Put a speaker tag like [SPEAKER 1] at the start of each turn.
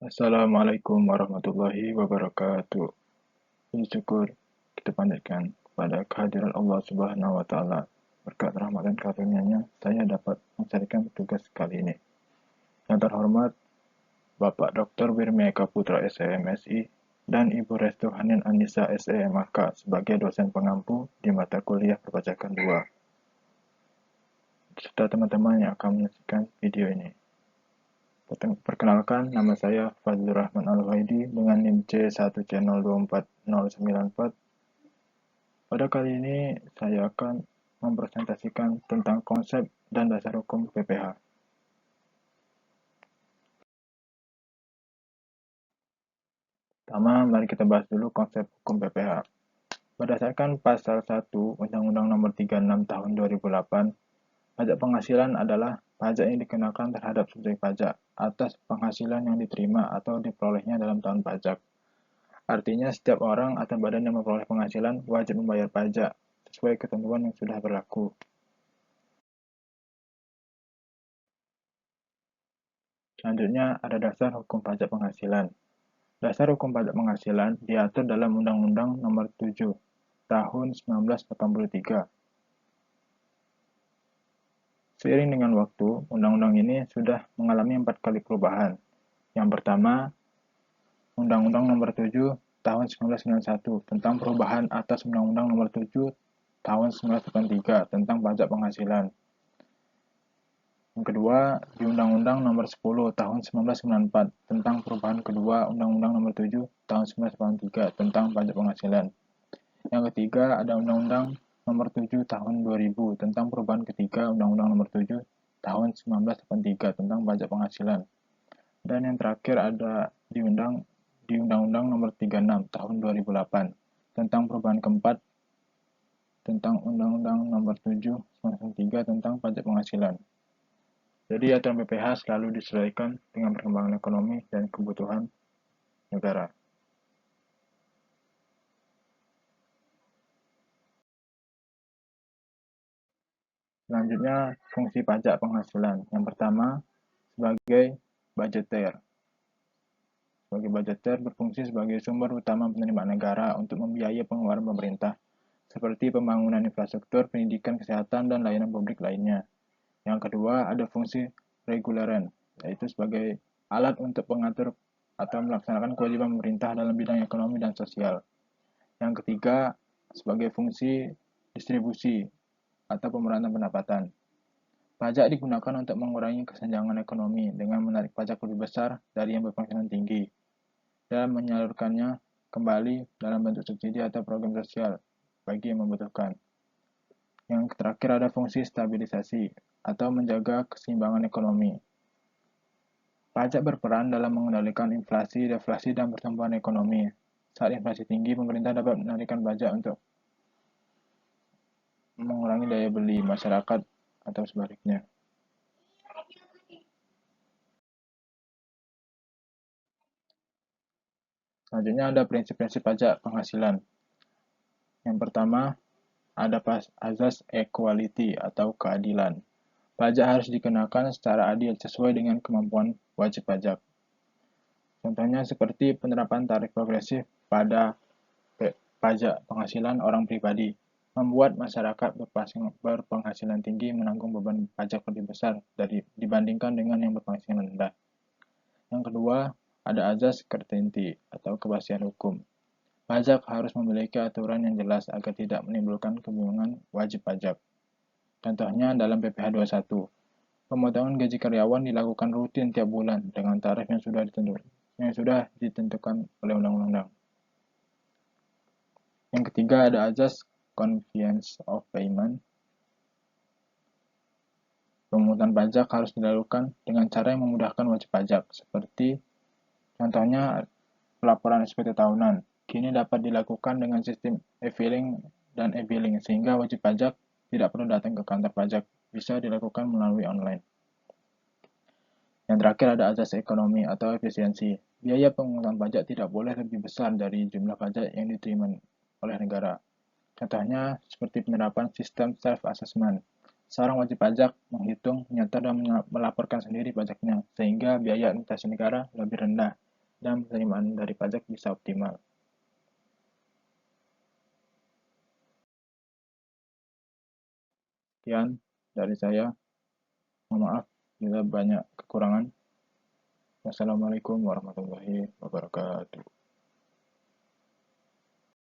[SPEAKER 1] Assalamualaikum warahmatullahi wabarakatuh. Puji syukur kita panjatkan kepada kehadiran Allah Subhanahu wa Ta'ala. Berkat rahmat dan karunia-Nya, saya dapat mencarikan tugas kali ini. Yang terhormat, Bapak Dr. Wirmeka Putra SEMSI dan Ibu Restu Hanin Anissa SEMAK sebagai dosen pengampu di mata kuliah perpajakan 2, serta teman-teman yang akan menyaksikan video ini. Perkenalkan, nama saya Fadlur Rahman Al-Waidi dengan NIM C1C024094. Pada kali ini, saya akan mempresentasikan tentang konsep dan dasar hukum PPH. Pertama, mari kita bahas dulu konsep hukum PPH. Berdasarkan Pasal 1 Undang-Undang Nomor 36 Tahun 2008, pajak penghasilan adalah pajak yang dikenakan terhadap subjek pajak atas penghasilan yang diterima atau diperolehnya dalam tahun pajak. Artinya, setiap orang atau badan yang memperoleh penghasilan wajib membayar pajak sesuai ketentuan yang sudah berlaku. Selanjutnya, ada dasar hukum pajak penghasilan. Dasar hukum pajak penghasilan diatur dalam Undang-Undang Nomor 7 Tahun 1983. Seiring dengan waktu, undang-undang ini sudah mengalami 4 kali perubahan. Yang pertama, Undang-Undang Nomor 7 Tahun 1991 tentang perubahan atas Undang-Undang Nomor 7 Tahun 1983 tentang pajak penghasilan. Yang kedua, di Undang-Undang Nomor 10 Tahun 1994 tentang perubahan kedua Undang-Undang Nomor 7 Tahun 1993 tentang pajak penghasilan. Yang ketiga, ada Undang-Undang Nomor 7 Tahun 2000 tentang perubahan ketiga Undang-Undang Nomor 7 Tahun 1983 tentang pajak penghasilan. Dan yang terakhir ada di Undang-Undang Nomor 36 Tahun 2008 tentang perubahan keempat tentang Undang-Undang Nomor 7 1993 tentang pajak penghasilan. Jadi aturan PPH selalu disesuaikan dengan perkembangan ekonomi dan kebutuhan negara. Selanjutnya, fungsi pajak penghasilan. Yang pertama, sebagai budgeter. Sebagai budgeter berfungsi sebagai sumber utama penerimaan negara untuk membiayai pengeluaran pemerintah, seperti pembangunan infrastruktur, pendidikan, kesehatan, dan layanan publik lainnya. Yang kedua, ada fungsi reguleran, yaitu sebagai alat untuk mengatur atau melaksanakan kewajiban pemerintah dalam bidang ekonomi dan sosial. Yang ketiga, sebagai fungsi distribusi atau pemerataan pendapatan. Pajak digunakan untuk mengurangi kesenjangan ekonomi dengan menarik pajak lebih besar dari yang berpenghasilan tinggi dan menyalurkannya kembali dalam bentuk subsidi atau program sosial bagi yang membutuhkan. Yang terakhir ada fungsi stabilisasi atau menjaga keseimbangan ekonomi. Pajak berperan dalam mengendalikan inflasi, deflasi, dan pertumbuhan ekonomi. Saat inflasi tinggi, pemerintah dapat menarikkan pajak untuk mengurangi daya beli masyarakat atau sebaliknya. Selanjutnya ada prinsip-prinsip pajak penghasilan. Yang pertama, ada azas equality atau keadilan. Pajak harus dikenakan secara adil sesuai dengan kemampuan wajib pajak. Contohnya seperti penerapan tarif progresif pada pajak penghasilan orang pribadi, membuat masyarakat berpenghasilan tinggi menanggung beban pajak lebih besar dibandingkan dengan yang berpenghasilan rendah. Yang kedua, ada azas certainty atau kepastian hukum. Pajak harus memiliki aturan yang jelas agar tidak menimbulkan kebingungan wajib pajak. Contohnya dalam PPh 21, pemotongan gaji karyawan dilakukan rutin tiap bulan dengan tarif yang sudah ditentukan oleh undang-undang. Yang ketiga ada azas convenience of payment. Pemungutan pajak harus dilakukan dengan cara yang memudahkan wajib pajak, seperti contohnya pelaporan SPT tahunan. Kini dapat dilakukan dengan sistem e-filing dan e-billing, sehingga wajib pajak tidak perlu datang ke kantor pajak, bisa dilakukan melalui online. Yang terakhir ada azas ekonomi atau efisiensi. Biaya pemungutan pajak tidak boleh lebih besar dari jumlah pajak yang diterima oleh negara. Contohnya seperti penerapan sistem self-assessment. Seorang wajib pajak menghitung, menyetor, dan melaporkan sendiri pajaknya, sehingga biaya administrasi negara lebih rendah dan penerimaan dari pajak bisa optimal. Sekian dari saya. Mohon maaf bila banyak kekurangan. Wassalamualaikum warahmatullahi wabarakatuh.